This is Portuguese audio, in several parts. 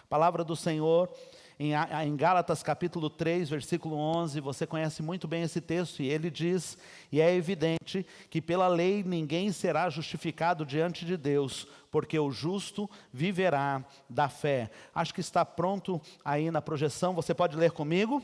Palavra do Senhor, em Gálatas capítulo 3, versículo 11, você conhece muito bem esse texto, e ele diz: e é evidente que pela lei ninguém será justificado diante de Deus, porque o justo viverá da fé. Acho que está pronto aí na projeção, você pode ler comigo?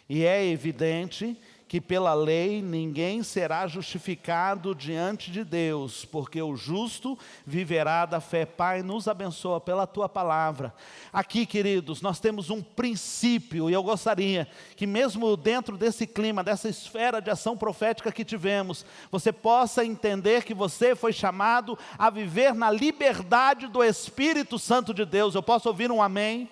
E é evidente que pela lei ninguém será justificado diante de Deus, porque o justo viverá da fé. Pai, nos abençoa pela Tua palavra. Aqui, queridos, nós temos um princípio, e eu gostaria que mesmo dentro desse clima, dessa esfera de ação profética que tivemos, você possa entender que você foi chamado a viver na liberdade do Espírito Santo de Deus. Eu posso ouvir um amém?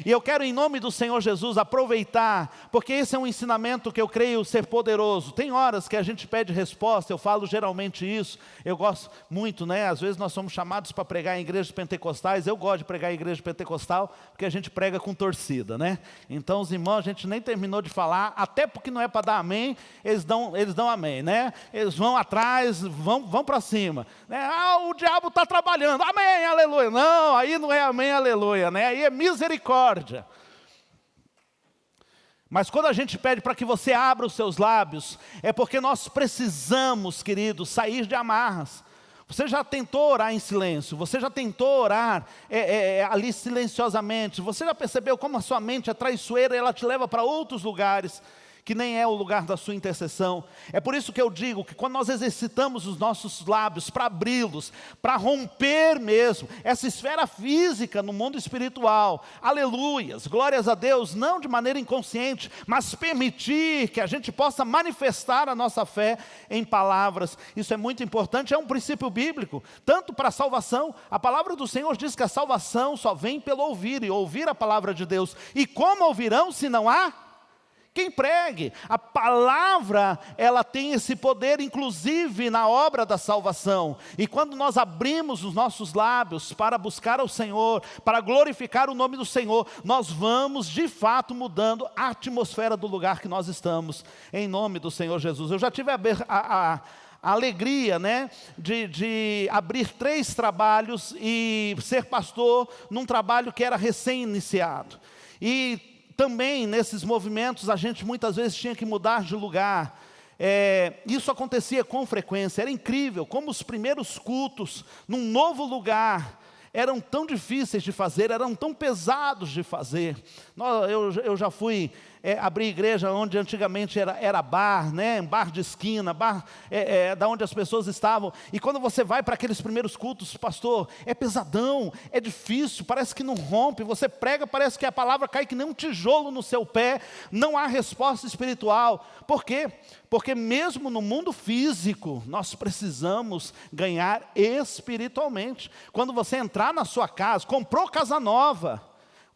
E eu quero, em nome do Senhor Jesus, aproveitar, porque esse é um ensinamento que eu creio ser poderoso. Tem horas que a gente pede resposta, eu falo geralmente isso, eu gosto muito, né? Às vezes nós somos chamados para pregar em igrejas pentecostais, eu gosto de pregar em igreja pentecostal, porque a gente prega com torcida, né? Então os irmãos, a gente nem terminou de falar, até porque não é para dar amém, eles dão amém, né? Eles vão atrás, vão para cima, né? O diabo está trabalhando, amém, aleluia. Não, aí não é amém, aleluia, né? Aí é misericórdia. Mas quando a gente pede para que você abra os seus lábios, é porque nós precisamos, queridos, sair de amarras. Você já tentou orar em silêncio? Você já tentou orar ali silenciosamente? Você já percebeu como a sua mente é traiçoeira e ela te leva para outros lugares que nem é o lugar da sua intercessão? É por isso que eu digo que quando nós exercitamos os nossos lábios para abri-los, para romper mesmo essa esfera física no mundo espiritual, aleluias, glórias a Deus, não de maneira inconsciente, mas permitir que a gente possa manifestar a nossa fé em palavras, isso é muito importante, é um princípio bíblico, tanto para a salvação. A palavra do Senhor diz que a salvação só vem pelo ouvir, e ouvir a palavra de Deus. E como ouvirão se não há quem pregue? A palavra, ela tem esse poder, inclusive na obra da salvação. E quando nós abrimos os nossos lábios para buscar ao Senhor, para glorificar o nome do Senhor, nós vamos de fato mudando a atmosfera do lugar que nós estamos, em nome do Senhor Jesus. Eu já tive a alegria, né, de abrir 3 trabalhos e ser pastor num trabalho que era recém-iniciado. E também nesses movimentos a gente muitas vezes tinha que mudar de lugar. Isso acontecia com frequência. Era incrível como os primeiros cultos num novo lugar eram tão difíceis de fazer, eram tão pesados de fazer. Eu já fui abrir igreja onde antigamente era bar, né? Bar de esquina, bar da onde as pessoas estavam. E quando você vai para aqueles primeiros cultos, pastor, é pesadão, é difícil, parece que não rompe. Você prega, parece que a palavra cai que nem um tijolo no seu pé. Não há resposta espiritual. Por quê? Porque mesmo no mundo físico, nós precisamos ganhar espiritualmente. Quando você entrar na sua casa, comprou casa nova,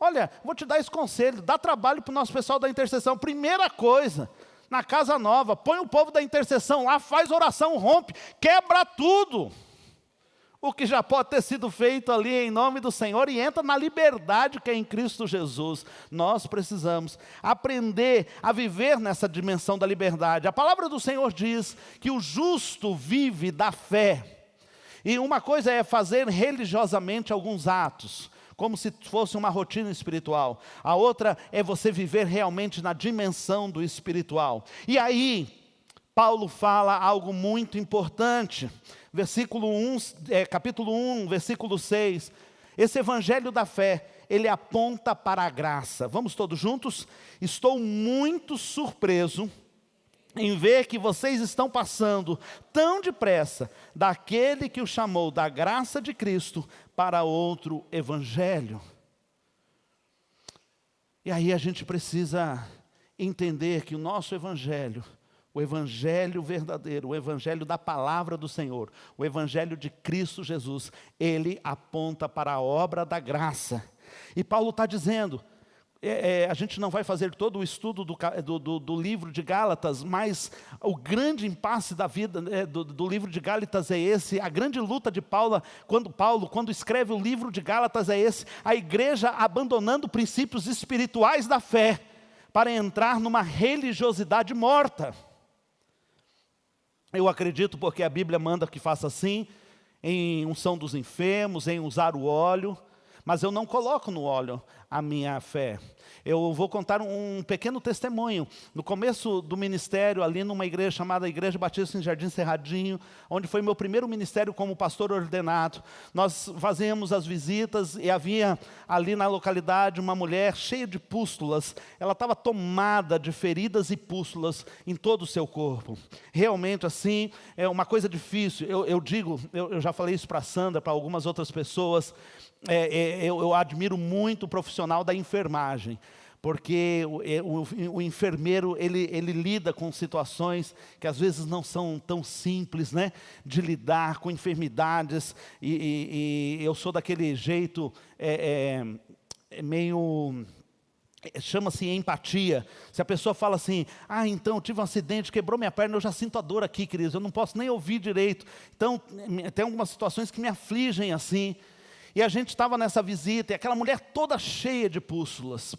olha, vou te dar esse conselho, dá trabalho para o nosso pessoal da intercessão. Primeira coisa, na casa nova, põe o povo da intercessão lá, faz oração, rompe, quebra tudo o que já pode ter sido feito ali em nome do Senhor, e entra na liberdade que é em Cristo Jesus. Nós precisamos aprender a viver nessa dimensão da liberdade. A palavra do Senhor diz que o justo vive da fé. E uma coisa é fazer religiosamente alguns atos, como se fosse uma rotina espiritual. A outra é você viver realmente na dimensão do espiritual. E aí, Paulo fala algo muito importante, capítulo 1, versículo 6, esse evangelho da fé, ele aponta para a graça. Vamos todos juntos? Estou muito surpreso em ver que vocês estão passando tão depressa daquele que o chamou da graça de Cristo para outro evangelho. E aí a gente precisa entender que o nosso evangelho, o evangelho verdadeiro, o evangelho da palavra do Senhor, o evangelho de Cristo Jesus, ele aponta para a obra da graça. E Paulo está dizendo, a gente não vai fazer todo o estudo do livro de Gálatas, mas o grande impasse da vida do livro de Gálatas é esse, a grande luta de Paulo, quando escreve o livro de Gálatas é esse, a igreja abandonando princípios espirituais da fé, para entrar numa religiosidade morta. Eu acredito porque a Bíblia manda que faça assim, em unção dos enfermos, em usar o óleo, mas eu não coloco no óleo a minha fé. Eu vou contar um pequeno testemunho. No começo do ministério, ali numa igreja chamada Igreja Batista em Jardim Cerradinho, onde foi meu primeiro ministério como pastor ordenado, nós fazíamos as visitas e havia ali na localidade uma mulher cheia de pústulas. Ela estava tomada de feridas e pústulas em todo o seu corpo. Realmente assim, é uma coisa difícil. Eu já falei isso para a Sandra, para algumas outras pessoas. Eu admiro muito o profissional da enfermagem, porque o enfermeiro, ele lida com situações que às vezes não são tão simples, né, de lidar com enfermidades, e eu sou daquele jeito meio... chama-se empatia. Se a pessoa fala assim, então eu tive um acidente, quebrou minha perna, eu já sinto a dor aqui, queridos, eu não posso nem ouvir direito. Então, tem algumas situações que me afligem assim. E a gente estava nessa visita, e aquela mulher toda cheia de pústulas,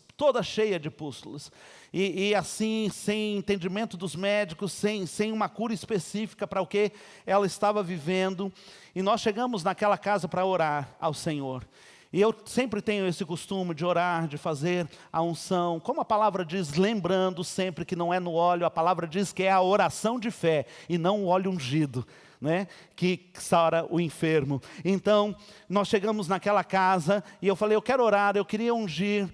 e assim, sem entendimento dos médicos, sem uma cura específica para o que ela estava vivendo. E nós chegamos naquela casa para orar ao Senhor. E eu sempre tenho esse costume de orar, de fazer a unção. Como a palavra diz, lembrando sempre que não é no óleo, a palavra diz que é a oração de fé, e não o óleo ungido, né, que sara o enfermo. Então, nós chegamos naquela casa, e eu falei, eu quero orar, eu queria ungir.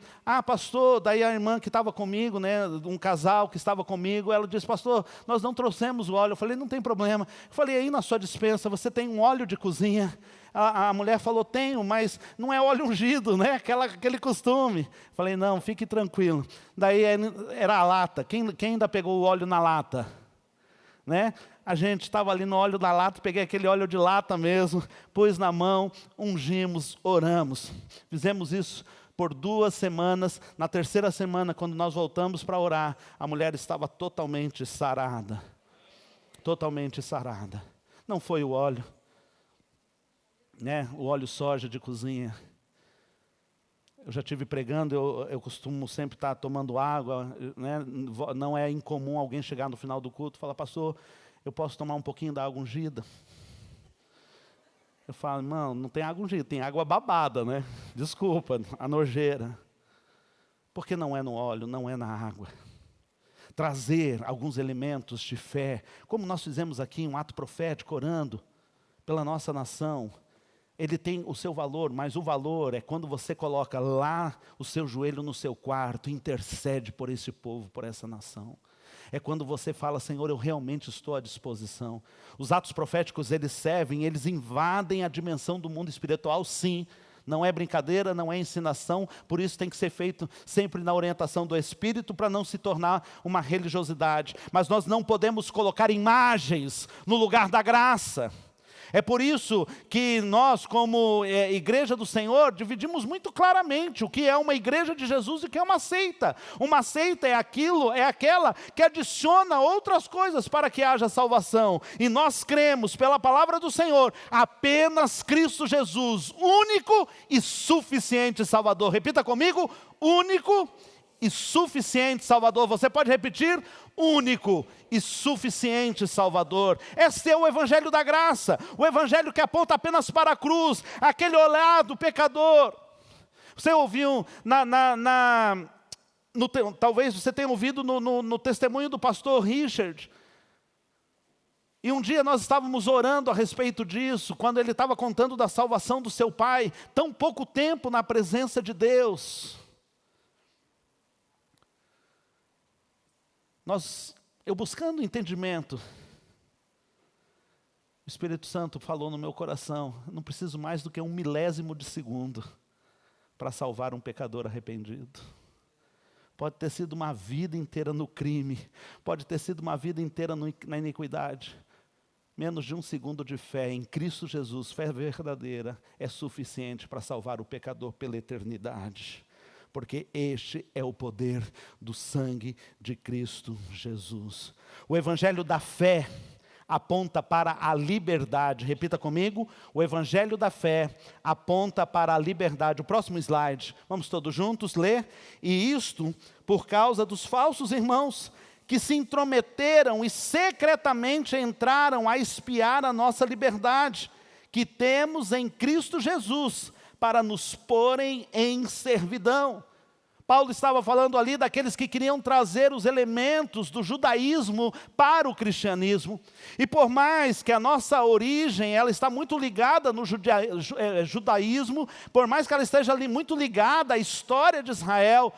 Pastor, daí a irmã que estava comigo, né, um casal que estava comigo, ela disse, pastor, nós não trouxemos o óleo. Eu falei, não tem problema. Eu falei, aí na sua despensa, você tem um óleo de cozinha? A mulher falou, tenho, mas não é óleo ungido, né, aquele costume. Eu falei, não, fique tranquilo. Daí era a lata. Quem ainda pegou o óleo na lata? Né? A gente estava ali no óleo da lata, peguei aquele óleo de lata mesmo, pus na mão, ungimos, oramos. Fizemos isso por 2 semanas. Na 3ª semana, quando nós voltamos para orar, a mulher estava totalmente sarada. Totalmente sarada. Não foi o óleo, né? O óleo soja de cozinha. Eu já estive pregando, eu costumo sempre estar tomando água, né? Não é incomum alguém chegar no final do culto e falar, pastor, eu posso tomar um pouquinho da água ungida? Eu falo, não tem água ungida, tem água babada, né? Desculpa, a nojeira. Porque não é no óleo, não é na água. Trazer alguns elementos de fé, como nós fizemos aqui, um ato profético, orando pela nossa nação. Ele tem o seu valor, mas o valor é quando você coloca lá o seu joelho no seu quarto, intercede por esse povo, por essa nação. É quando você fala, Senhor, eu realmente estou à disposição. Os atos proféticos, eles servem, eles invadem a dimensão do mundo espiritual, sim. Não é brincadeira, não é ensinação, por isso tem que ser feito sempre na orientação do Espírito, para não se tornar uma religiosidade. Mas nós não podemos colocar imagens no lugar da graça. É por isso que nós, como igreja do Senhor, dividimos muito claramente o que é uma igreja de Jesus e o que é uma seita. Uma seita é aquela que adiciona outras coisas para que haja salvação. E nós cremos, pela palavra do Senhor, apenas Cristo Jesus, único e suficiente Salvador. Repita comigo, único e suficiente Salvador. Você pode repetir? Único e suficiente Salvador. Esse é o Evangelho da graça, o Evangelho que aponta apenas para a cruz, aquele olhar do pecador. Você ouviu, talvez você tenha ouvido no testemunho do pastor Richard, e um dia nós estávamos orando a respeito disso, quando ele estava contando da salvação do seu pai, tão pouco tempo na presença de Deus. Eu buscando entendimento, o Espírito Santo falou no meu coração, não preciso mais do que 1 milésimo de segundo para salvar um pecador arrependido. Pode ter sido uma vida inteira no crime, pode ter sido uma vida inteira na iniquidade. Menos de 1 segundo de fé em Cristo Jesus, fé verdadeira, é suficiente para salvar o pecador pela eternidade. Porque este é o poder do sangue de Cristo Jesus. O Evangelho da fé aponta para a liberdade. Repita comigo, o Evangelho da fé aponta para a liberdade. O próximo slide, vamos todos juntos ler. E isto por causa dos falsos irmãos, que se intrometeram e secretamente entraram a espiar a nossa liberdade, que temos em Cristo Jesus, para nos porem em servidão. Paulo estava falando ali daqueles que queriam trazer os elementos do judaísmo para o cristianismo. E por mais que a nossa origem, ela está muito ligada no judaísmo, por mais que ela esteja ali muito ligada à história de Israel,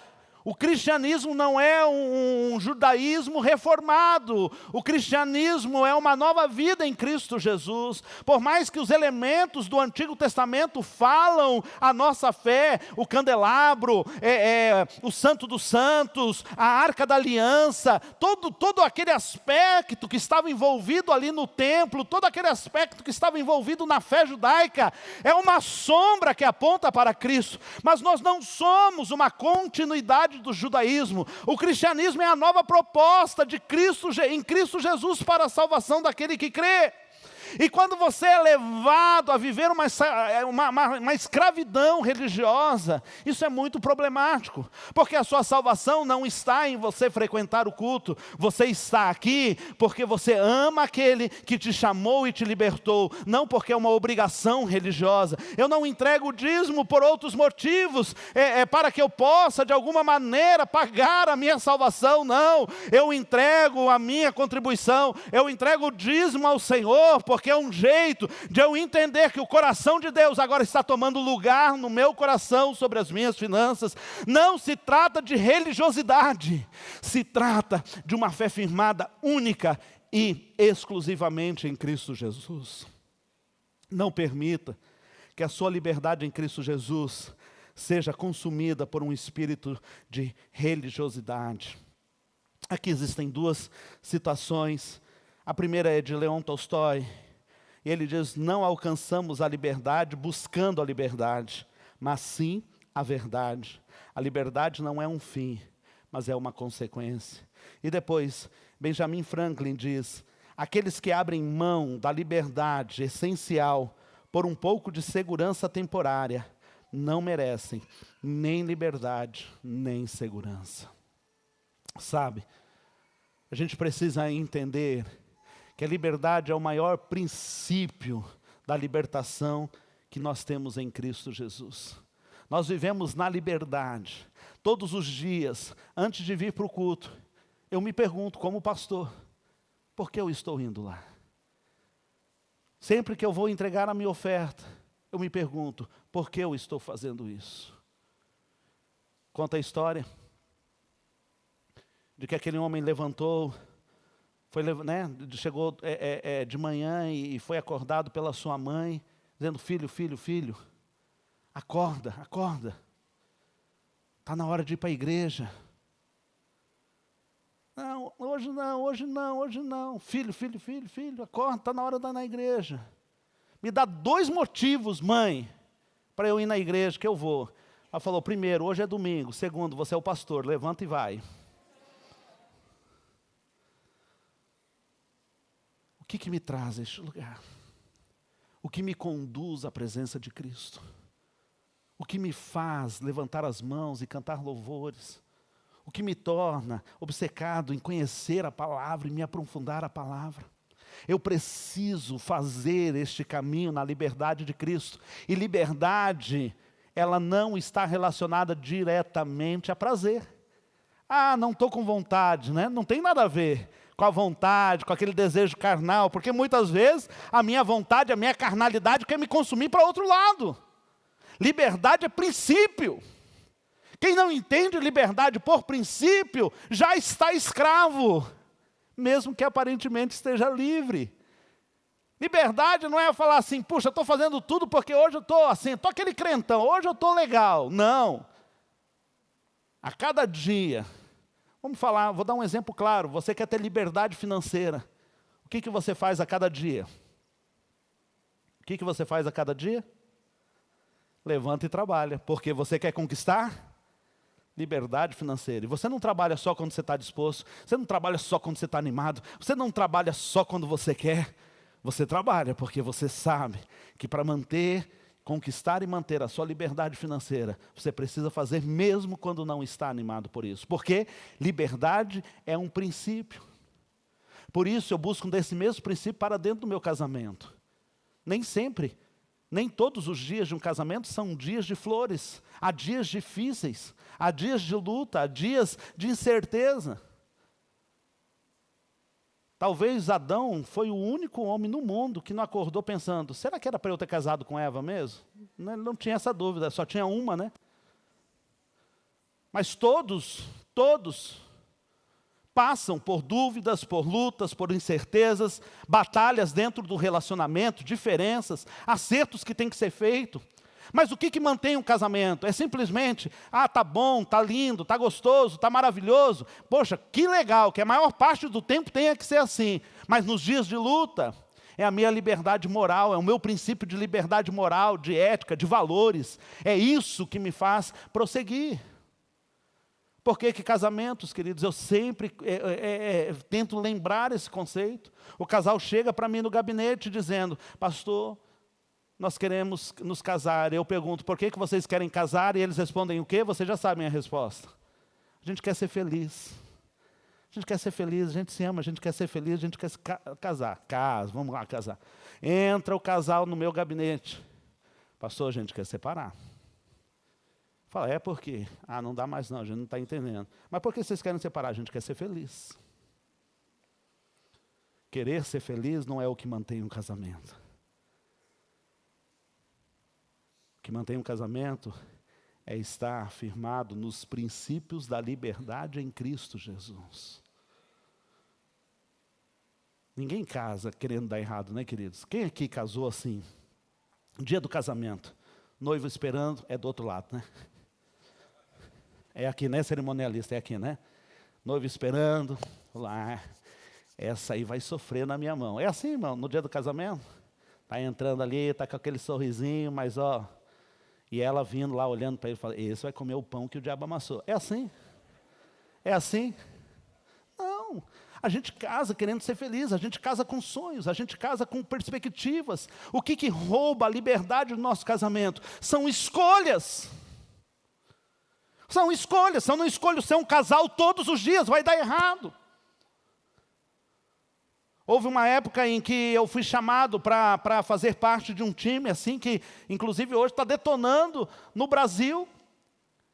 o cristianismo não é um judaísmo reformado. O cristianismo é uma nova vida em Cristo Jesus. Por mais que os elementos do Antigo Testamento falam a nossa fé, o candelabro, o Santo dos Santos, a Arca da Aliança, todo aquele aspecto que estava envolvido ali no templo, todo aquele aspecto que estava envolvido na fé judaica, é uma sombra que aponta para Cristo. Mas nós não somos uma continuidade do judaísmo. O cristianismo é a nova proposta de Cristo, em Cristo Jesus para a salvação daquele que crê. E quando você é levado a viver uma escravidão religiosa, isso é muito problemático, porque a sua salvação não está em você frequentar o culto, você está aqui porque você ama aquele que te chamou e te libertou, não porque é uma obrigação religiosa. Eu não entrego o dízimo por outros motivos, para que eu possa de alguma maneira pagar a minha salvação, não. Eu entrego a minha contribuição, eu entrego o dízimo ao Senhor, porque é um jeito de eu entender que o coração de Deus agora está tomando lugar no meu coração sobre as minhas finanças. Não se trata de religiosidade, se trata de uma fé firmada única e exclusivamente em Cristo Jesus. Não permita que a sua liberdade em Cristo Jesus seja consumida por um espírito de religiosidade. Aqui existem duas citações. A primeira é de Leon Tolstói, e ele diz: não alcançamos a liberdade buscando a liberdade, mas sim a verdade. A liberdade não é um fim, mas é uma consequência. E depois, Benjamin Franklin diz: aqueles que abrem mão da liberdade essencial por um pouco de segurança temporária, não merecem nem liberdade, nem segurança. Sabe, a gente precisa entender que a liberdade é o maior princípio da libertação que nós temos em Cristo Jesus. Nós vivemos na liberdade. Todos os dias, antes de vir para o culto, eu me pergunto como pastor, por que eu estou indo lá? Sempre que eu vou entregar a minha oferta, eu me pergunto, por que eu estou fazendo isso? Conta a história de que aquele homem levantou, chegou de manhã e foi acordado pela sua mãe, dizendo: filho, filho, filho, acorda, acorda, está na hora de ir para a igreja. Não, hoje não, hoje não, hoje não. Filho, filho, filho, filho, acorda, está na hora de ir na igreja. Me dá 2 motivos, mãe, para eu ir na igreja, que eu vou. Ela falou: primeiro, hoje é domingo. Segundo, você é o pastor, levanta e vai. O que me traz a este lugar? O que me conduz à presença de Cristo? O que me faz levantar as mãos e cantar louvores? O que me torna obcecado em conhecer a palavra e me aprofundar a palavra? Eu preciso fazer este caminho na liberdade de Cristo. E liberdade, ela não está relacionada diretamente a prazer. Ah, não estou com vontade, né? Não tem nada a ver com a vontade, com aquele desejo carnal, porque muitas vezes a minha vontade, a minha carnalidade quer me consumir para outro lado. Liberdade é princípio. Quem não entende liberdade por princípio, já está escravo, mesmo que aparentemente esteja livre. Liberdade não é falar assim: puxa, estou fazendo tudo porque hoje eu estou assim, estou aquele crentão, hoje eu estou legal. Não. A cada dia, vamos falar, vou dar um exemplo claro. Você quer ter liberdade financeira. O que você faz a cada dia? O que você faz a cada dia? Levanta e trabalha, porque você quer conquistar liberdade financeira. E você não trabalha só quando você está disposto, você não trabalha só quando você está animado, você não trabalha só quando você quer, você trabalha porque você sabe que para conquistar e manter a sua liberdade financeira, você precisa fazer mesmo quando não está animado por isso. Porque liberdade é um princípio. Por isso eu busco desse mesmo princípio para dentro do meu casamento. Nem sempre Nem todos os dias de um casamento são dias de flores. Há dias difíceis, há dias de luta, há dias de incerteza. Talvez Adão foi o único homem no mundo que não acordou pensando, será que era para eu ter casado com Eva mesmo? Não tinha essa dúvida, só tinha uma, né? Mas todos passam por dúvidas, por lutas, por incertezas, batalhas dentro do relacionamento, diferenças, acertos que têm que ser feitos. Mas o que mantém um casamento? É simplesmente, tá bom, tá lindo, tá gostoso, tá maravilhoso. Poxa, que legal, que a maior parte do tempo tenha que ser assim. Mas nos dias de luta, é a minha liberdade moral, é o meu princípio de liberdade moral, de ética, de valores. É isso que me faz prosseguir. Por que casamentos, queridos, eu sempre tento lembrar esse conceito. O casal chega para mim no gabinete dizendo, pastor, nós queremos nos casar. Eu pergunto, por que vocês querem casar? E eles respondem o quê? Vocês já sabem a resposta. A gente quer ser feliz. A gente quer ser feliz, a gente se ama, a gente quer ser feliz, a gente quer se casar. Vamos lá casar. Entra o casal no meu gabinete. Pastor, a gente quer separar. Fala, por quê? Não dá mais não, a gente não está entendendo. Mas por que vocês querem separar? A gente quer ser feliz. Querer ser feliz não é o que mantém um casamento. O que mantém um casamento é estar firmado nos princípios da liberdade em Cristo Jesus. Ninguém casa querendo dar errado, né, queridos? Quem aqui casou assim? No dia do casamento, noivo esperando, é do outro lado, né? É aqui, né, cerimonialista? É aqui, né? Noivo esperando, lá. Essa aí vai sofrer na minha mão. É assim, irmão, no dia do casamento? Está entrando ali, está com aquele sorrisinho, mas e ela vindo lá, olhando para ele, fala, esse vai comer o pão que o diabo amassou. É assim? É assim? Não. A gente casa querendo ser feliz, a gente casa com sonhos, a gente casa com perspectivas. O que rouba a liberdade do nosso casamento? São escolhas. São escolhas, se eu não escolho ser um casal todos os dias, vai dar errado. Houve uma época em que eu fui chamado para fazer parte de um time, assim, que inclusive hoje está detonando no Brasil,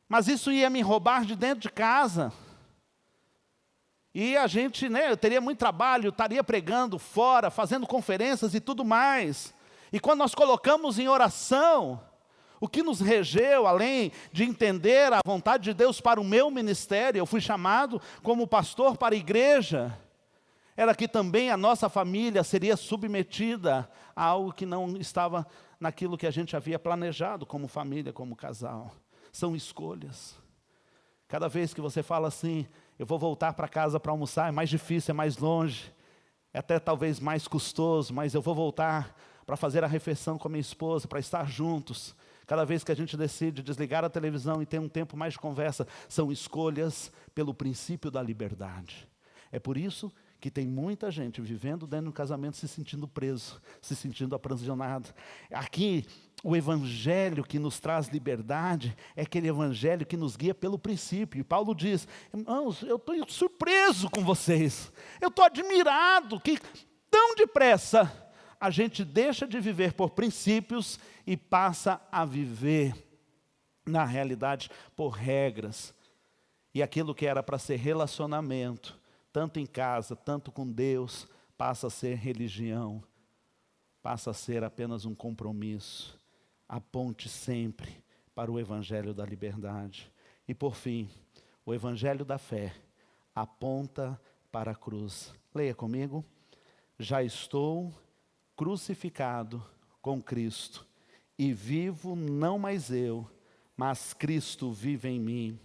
mas isso ia me roubar de dentro de casa. E a gente, eu teria muito trabalho, estaria pregando fora, fazendo conferências e tudo mais. E quando nós colocamos em oração, o que nos regeu, além de entender a vontade de Deus para o meu ministério, eu fui chamado como pastor para a igreja, era que também a nossa família seria submetida a algo que não estava naquilo que a gente havia planejado como família, como casal. São escolhas. Cada vez que você fala assim, eu vou voltar para casa para almoçar, é mais difícil, é mais longe, é até talvez mais custoso, mas eu vou voltar para fazer a refeição com a minha esposa, para estar juntos. Cada vez que a gente decide desligar a televisão e ter um tempo mais de conversa, são escolhas pelo princípio da liberdade. É por isso que tem muita gente vivendo dentro do casamento se sentindo preso, se sentindo aprisionado. Aqui, o evangelho que nos traz liberdade é aquele evangelho que nos guia pelo princípio. E Paulo diz, irmãos, eu estou surpreso com vocês. Eu estou admirado que tão depressa a gente deixa de viver por princípios e passa a viver, na realidade, por regras. E aquilo que era para ser relacionamento, tanto em casa, tanto com Deus, passa a ser religião, passa a ser apenas um compromisso. Aponte sempre para o evangelho da liberdade. E por fim, o evangelho da fé aponta para a cruz. Leia comigo. Já estou crucificado com Cristo, e vivo não mais eu, mas Cristo vive em mim.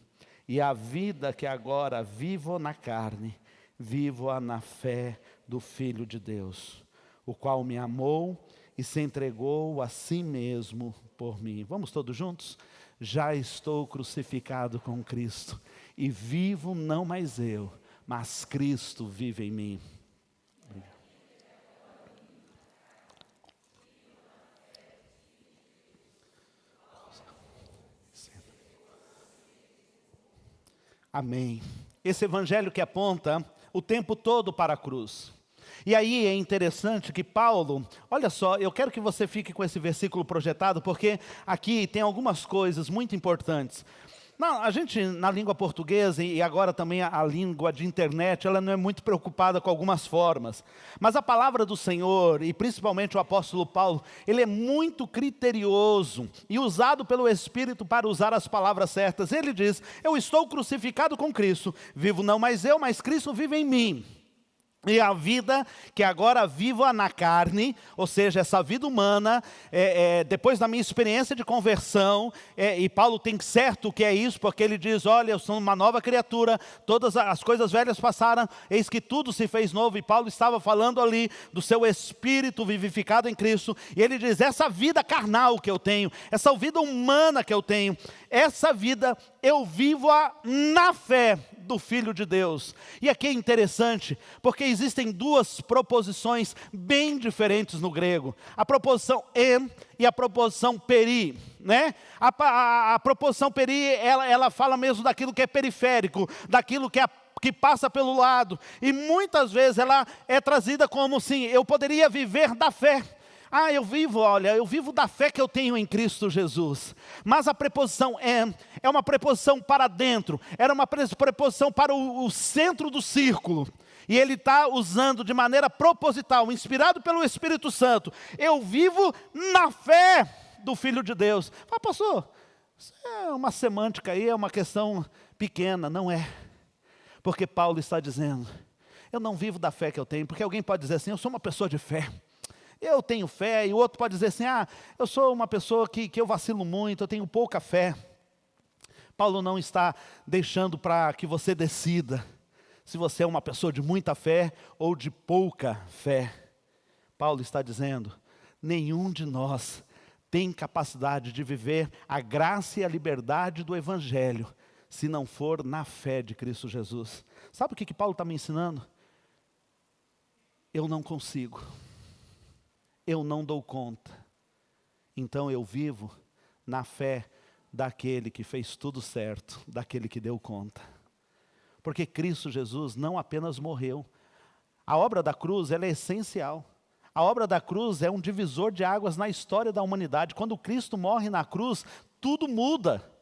E a vida que agora vivo na carne, vivo-a na fé do Filho de Deus, o qual me amou e se entregou a si mesmo por mim. Vamos todos juntos? Já estou crucificado com Cristo, e vivo não mais eu, mas Cristo vive em mim. Amém. Esse evangelho que aponta o tempo todo para a cruz. E aí é interessante que Paulo, olha só, eu quero que você fique com esse versículo projetado, porque aqui tem algumas coisas muito importantes. Não, a gente, na língua portuguesa, e agora também a língua de internet, ela não é muito preocupada com algumas formas. Mas a palavra do Senhor, e principalmente o apóstolo Paulo, ele é muito criterioso e usado pelo Espírito para usar as palavras certas. Ele diz, eu estou crucificado com Cristo, vivo não mais eu, mas Cristo vive em mim. E a vida que agora vivo na carne, ou seja, essa vida humana, depois da minha experiência de conversão, e Paulo tem certo o que é isso, porque ele diz, olha, eu sou uma nova criatura, todas as coisas velhas passaram, eis que tudo se fez novo, e Paulo estava falando ali do seu espírito vivificado em Cristo, e ele diz, essa vida carnal que eu tenho, essa vida humana que eu tenho, essa vida eu vivo-a na fé do Filho de Deus. E aqui é interessante, porque existem duas proposições bem diferentes no grego. A proposição en e a proposição peri, né? A proposição peri, ela fala mesmo daquilo que é periférico, daquilo que passa pelo lado. E muitas vezes ela é trazida como assim, eu poderia viver da fé. Eu vivo da fé que eu tenho em Cristo Jesus. Mas a preposição é uma preposição para dentro, era uma preposição para o centro do círculo. E ele está usando de maneira proposital, inspirado pelo Espírito Santo. Eu vivo na fé do Filho de Deus. Fala, pastor, isso é uma semântica aí, é uma questão pequena. Não é. Porque Paulo está dizendo, eu não vivo da fé que eu tenho. Porque alguém pode dizer assim, eu sou uma pessoa de fé. Eu tenho fé, e o outro pode dizer assim, eu sou uma pessoa que eu vacilo muito, eu tenho pouca fé. Paulo não está deixando para que você decida se você é uma pessoa de muita fé ou de pouca fé. Paulo está dizendo, nenhum de nós tem capacidade de viver a graça e a liberdade do Evangelho, se não for na fé de Cristo Jesus. Sabe o que Paulo está me ensinando? Eu não consigo. Eu não dou conta, então eu vivo na fé daquele que fez tudo certo, daquele que deu conta. Porque Cristo Jesus não apenas morreu, a obra da cruz ela é essencial. A obra da cruz é um divisor de águas na história da humanidade. Quando Cristo morre na cruz, tudo muda.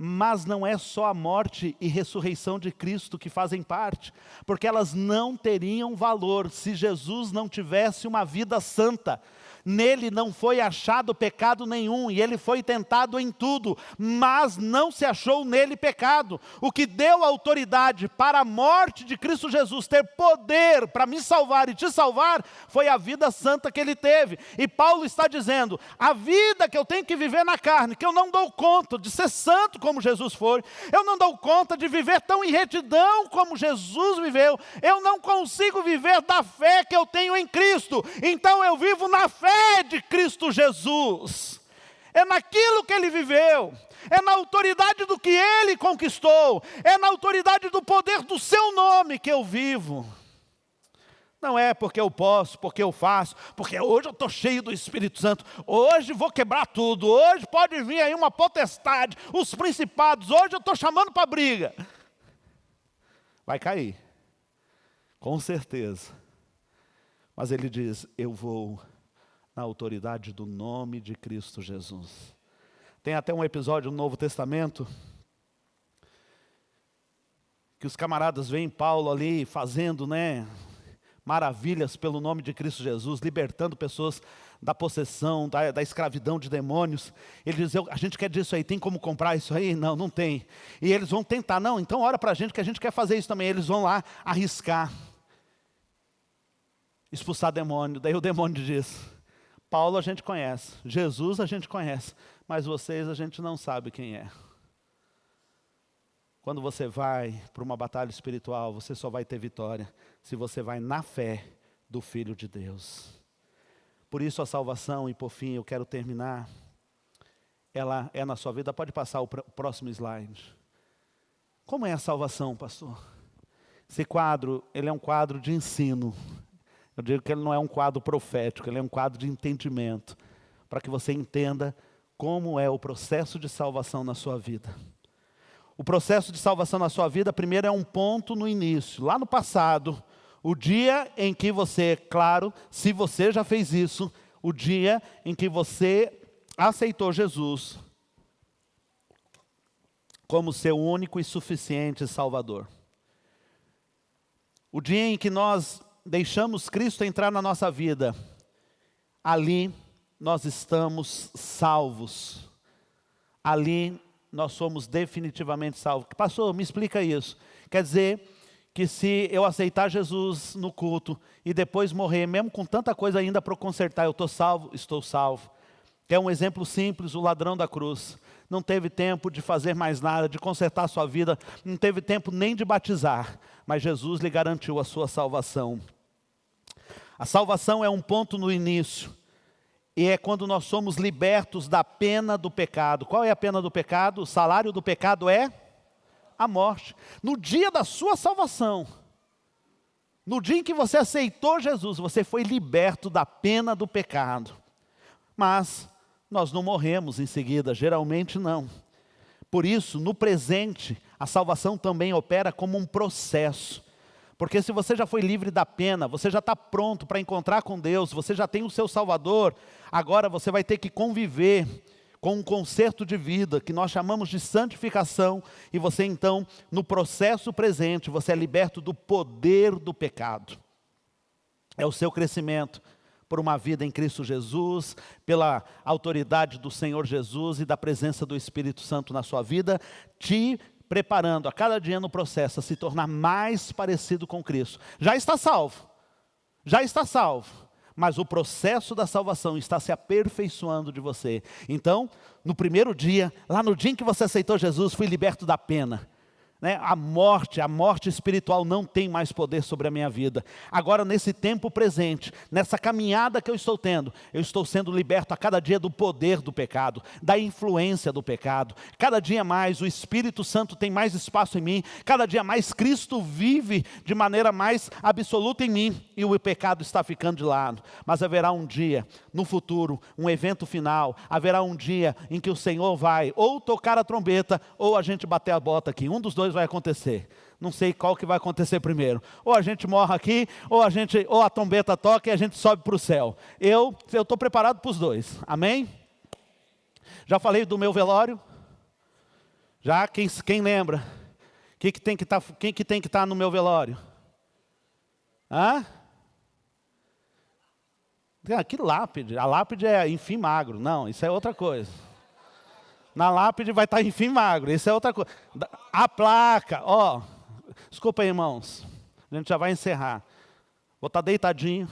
Mas não é só a morte e ressurreição de Cristo que fazem parte, porque elas não teriam valor se Jesus não tivesse uma vida santa. Nele não foi achado pecado nenhum, e ele foi tentado em tudo, mas não se achou nele pecado. O que deu autoridade para a morte de Cristo Jesus, ter poder para me salvar e te salvar, foi a vida santa que ele teve. E Paulo está dizendo, a vida que eu tenho que viver na carne, que eu não dou conta de ser santo como Jesus foi, eu não dou conta de viver tão em retidão como Jesus viveu, eu não consigo viver da fé que eu tenho em Cristo, então eu vivo na fé de Cristo Jesus, é naquilo que ele viveu, é na autoridade do que ele conquistou, é na autoridade do poder do seu nome que eu vivo. Não é porque eu posso, porque eu faço, porque hoje eu estou cheio do Espírito Santo, hoje vou quebrar tudo, hoje pode vir aí uma potestade, os principados, hoje eu estou chamando para briga. Vai cair, com certeza. Mas ele diz, eu vou na autoridade do nome de Cristo Jesus. Tem até um episódio no Novo Testamento, que os camaradas veem Paulo ali fazendo, maravilhas pelo nome de Cristo Jesus, libertando pessoas da possessão, da escravidão de demônios. Ele diz, a gente quer disso aí, tem como comprar isso aí? Não, não tem. E eles vão tentar, não, então ora para a gente que a gente quer fazer isso também. Eles vão lá arriscar, expulsar demônio. Daí o demônio diz, Paulo a gente conhece, Jesus a gente conhece, mas vocês a gente não sabe quem é. Quando você vai para uma batalha espiritual, você só vai ter vitória se você vai na fé do Filho de Deus. Por isso a salvação, e por fim eu quero terminar, ela é na sua vida. Pode passar o próximo slide. Como é a salvação, pastor? Esse quadro, ele é um quadro de ensino. Eu digo que ele não é um quadro profético, ele é um quadro de entendimento, para que você entenda como é o processo de salvação na sua vida. O processo de salvação na sua vida, primeiro é um ponto no início. Lá no passado, O dia em que você, claro, se você já fez isso, o dia em que você aceitou Jesus como seu único e suficiente Salvador. O dia em que nós deixamos Cristo entrar na nossa vida, ali nós estamos salvos. Ali nós somos definitivamente salvos. Pastor, me explica isso. Quer dizer que se eu aceitar Jesus no culto e depois morrer, mesmo com tanta coisa ainda para eu consertar, eu estou salvo? Estou salvo. É um exemplo simples, o ladrão da cruz. Não teve tempo de fazer mais nada, de consertar a sua vida, não teve tempo nem de batizar, mas Jesus lhe garantiu a sua salvação. A salvação é um ponto no início, e é quando nós somos libertos da pena do pecado. Qual é a pena do pecado? O salário do pecado é a morte. No dia da sua salvação, no dia em que você aceitou Jesus, você foi liberto da pena do pecado. Mas nós não morremos em seguida, geralmente não. Por isso, no presente, a salvação também opera como um processo. Porque se você já foi livre da pena, você já está pronto para encontrar com Deus, você já tem o seu Salvador, agora você vai ter que conviver com um concerto de vida, que nós chamamos de santificação, e você então, no processo presente, você é liberto do poder do pecado. É o seu crescimento por uma vida em Cristo Jesus, pela autoridade do Senhor Jesus e da presença do Espírito Santo na sua vida, te preparando a cada dia no processo a se tornar mais parecido com Cristo. Já está salvo, mas o processo da salvação está se aperfeiçoando de você. Então, no primeiro dia, lá no dia em que você aceitou Jesus, fui liberto da pena. A morte espiritual não tem mais poder sobre a minha vida. Agora, nesse tempo presente, nessa caminhada que eu estou tendo, eu estou sendo liberto a cada dia do poder do pecado, da influência do pecado. Cada dia mais o Espírito Santo tem mais espaço em mim, cada dia mais Cristo vive de maneira mais absoluta em mim, e o pecado está ficando de lado. Mas haverá um dia, no futuro, um evento final, haverá um dia em que o Senhor vai ou tocar a trombeta, ou a gente bater a bota aqui. Um dos dois vai acontecer. Não sei qual que vai acontecer primeiro. Ou a gente morre aqui, ou a trombeta toca e a gente sobe para o céu. Eu estou preparado para os dois. Amém? Já falei do meu velório? Já? Quem lembra? Quem que tem que estar no meu velório? Hã? Que lápide? A lápide é enfim magro. Não, isso é outra coisa. Na lápide vai estar enfim magro, isso é outra coisa. A placa, desculpa aí, irmãos, a gente já vai encerrar. Vou estar deitadinho,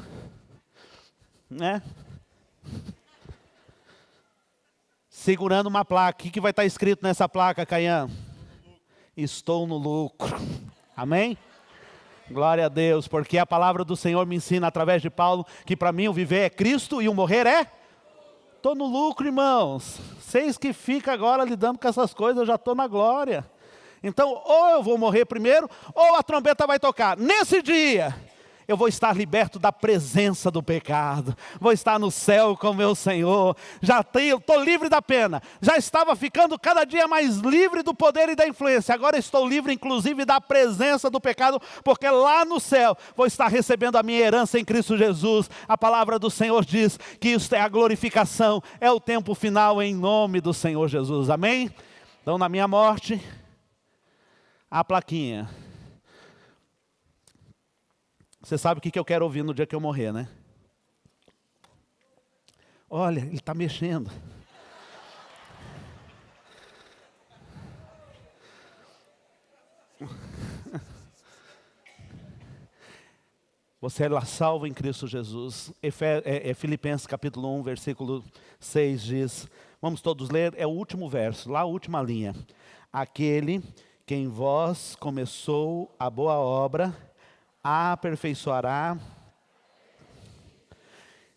né? Segurando uma placa. O que vai estar escrito nessa placa, Caian? Estou no lucro. Amém? Glória a Deus, porque a palavra do Senhor me ensina através de Paulo que para mim o viver é Cristo e o morrer é? Estou no lucro, irmãos. Vocês que ficam agora lidando com essas coisas, eu já estou na glória. Então, ou eu vou morrer primeiro, ou a trombeta vai tocar. Nesse dia, eu vou estar liberto da presença do pecado. Vou estar no céu com o meu Senhor. Estou livre da pena. Já estava ficando cada dia mais livre do poder e da influência. Agora estou livre, inclusive, da presença do pecado, porque lá no céu vou estar recebendo a minha herança em Cristo Jesus. A palavra do Senhor diz que isso é a glorificação, é o tempo final em nome do Senhor Jesus. Amém? Então, na minha morte, a plaquinha. Você sabe o que eu quero ouvir no dia que eu morrer, né? Olha, ele está mexendo. Você é salvo em Cristo Jesus. Filipenses capítulo 1, versículo 6 diz, vamos todos ler, é o último verso, lá a última linha. Aquele que em vós começou a boa obra, aperfeiçoará.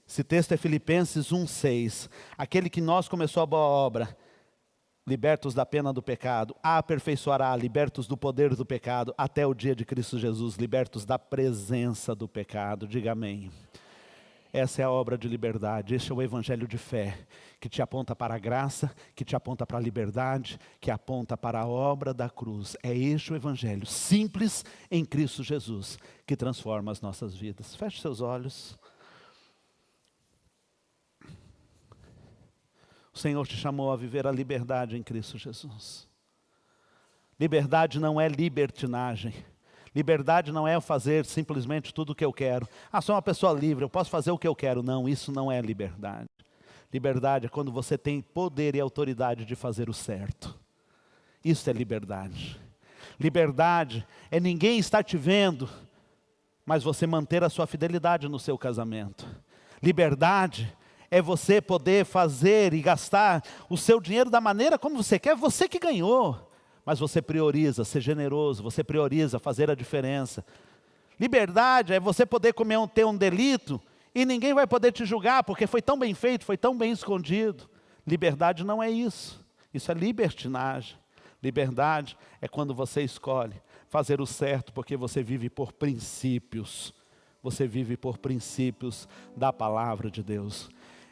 Esse texto é Filipenses 1:6. Aquele que nós começou a boa obra, libertos da pena do pecado, aperfeiçoará, libertos do poder do pecado, até o dia de Cristo Jesus, libertos da presença do pecado. Diga amém. Essa é a obra de liberdade, esse é o evangelho de fé, que te aponta para a graça, que te aponta para a liberdade, que aponta para a obra da cruz. É este o evangelho, simples em Cristo Jesus, que transforma as nossas vidas. Feche seus olhos. O Senhor te chamou a viver a liberdade em Cristo Jesus. Liberdade não é libertinagem. Liberdade não é eu fazer simplesmente tudo o que eu quero. Sou uma pessoa livre, eu posso fazer o que eu quero. Não, isso não é liberdade. Liberdade é quando você tem poder e autoridade de fazer o certo. Isso é liberdade. Liberdade é ninguém estar te vendo, mas você manter a sua fidelidade no seu casamento. Liberdade é você poder fazer e gastar o seu dinheiro da maneira como você quer, você que ganhou. Mas você prioriza ser generoso, você prioriza fazer a diferença. Liberdade é você poder ter um delito e ninguém vai poder te julgar, porque foi tão bem feito, foi tão bem escondido. Liberdade não é isso, isso é libertinagem. Liberdade é quando você escolhe fazer o certo, porque você vive por princípios. Você vive por princípios da palavra de Deus.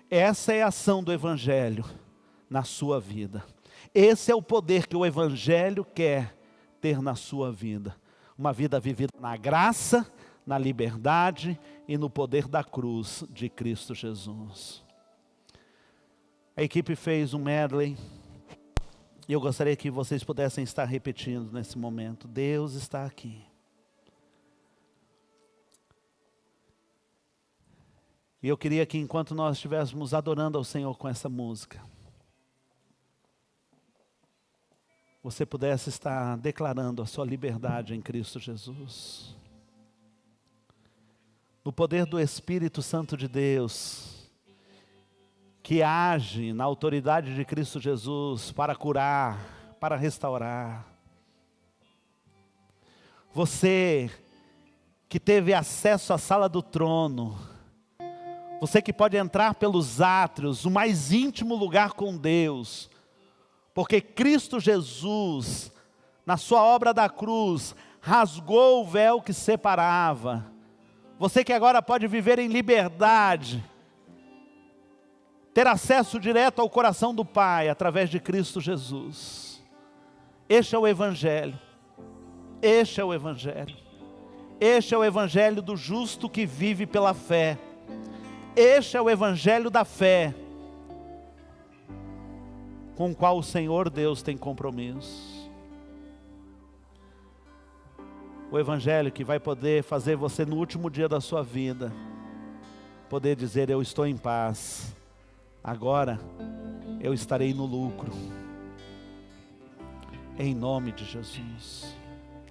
Essa é a ação do evangelho na sua vida. Esse é o poder que o evangelho quer ter na sua vida. Uma vida vivida na graça, na liberdade e no poder da cruz de Cristo Jesus. A equipe fez um medley e eu gostaria que vocês pudessem estar repetindo nesse momento. Deus está aqui. E eu queria que enquanto nós estivéssemos adorando ao Senhor com essa música, você pudesse estar declarando a sua liberdade em Cristo Jesus. No poder do Espírito Santo de Deus, que age na autoridade de Cristo Jesus para curar, para restaurar. Você que teve acesso à sala do trono, você que pode entrar pelos átrios, o mais íntimo lugar com Deus, porque Cristo Jesus, na sua obra da cruz, rasgou o véu que separava. Você que agora pode viver em liberdade, ter acesso direto ao coração do Pai, através de Cristo Jesus. Este é o Evangelho. Este é o Evangelho. Este é o Evangelho do justo que vive pela fé. Este é o Evangelho da fé, com o qual o Senhor Deus tem compromisso. O Evangelho que vai poder fazer você no último dia da sua vida, poder dizer: eu estou em paz, agora eu estarei no lucro. Em nome de Jesus.